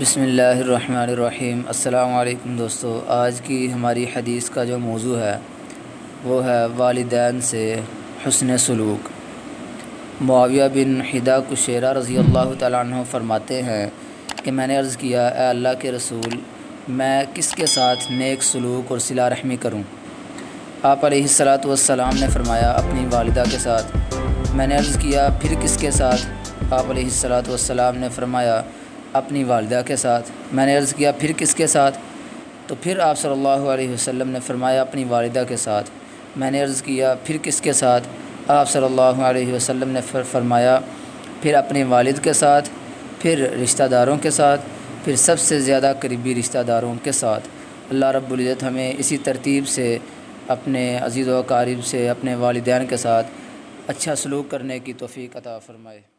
بسم اللہ الرحمن الرحیم۔ السلام علیکم دوستو، آج کی ہماری حدیث کا جو موضوع ہے وہ ہے والدین سے حسن سلوک۔ معاویہ بن حدیٰ کشیرہ رضی اللہ تعالیٰ عنہ فرماتے ہیں کہ میں نے عرض کیا، اے اللہ کے رسول، میں کس کے ساتھ نیک سلوک اور صلہ رحمی کروں؟ آپ علیہ السلام نے فرمایا، اپنی والدہ کے ساتھ۔ میں نے عرض کیا، پھر کس کے ساتھ؟ آپ علیہ السلام نے فرمایا، اپنی والدہ کے ساتھ۔ میں نے عرض کیا، پھر کس کے ساتھ؟ تو پھر آپ صلی اللہ علیہ وسلم نے فرمایا، اپنی والدہ کے ساتھ۔ میں نے عرض کیا، پھر کس کے ساتھ؟ آپ صلی اللہ علیہ وسلم نے فرمایا، پھر اپنے والد کے ساتھ، پھر رشتہ داروں کے ساتھ، پھر سب سے زیادہ قریبی رشتہ داروں کے ساتھ۔ اللہ رب العزت ہمیں اسی ترتیب سے اپنے عزیز و اقارب سے، اپنے والدین کے ساتھ اچھا سلوک کرنے کی توفیق عطا فرمائے۔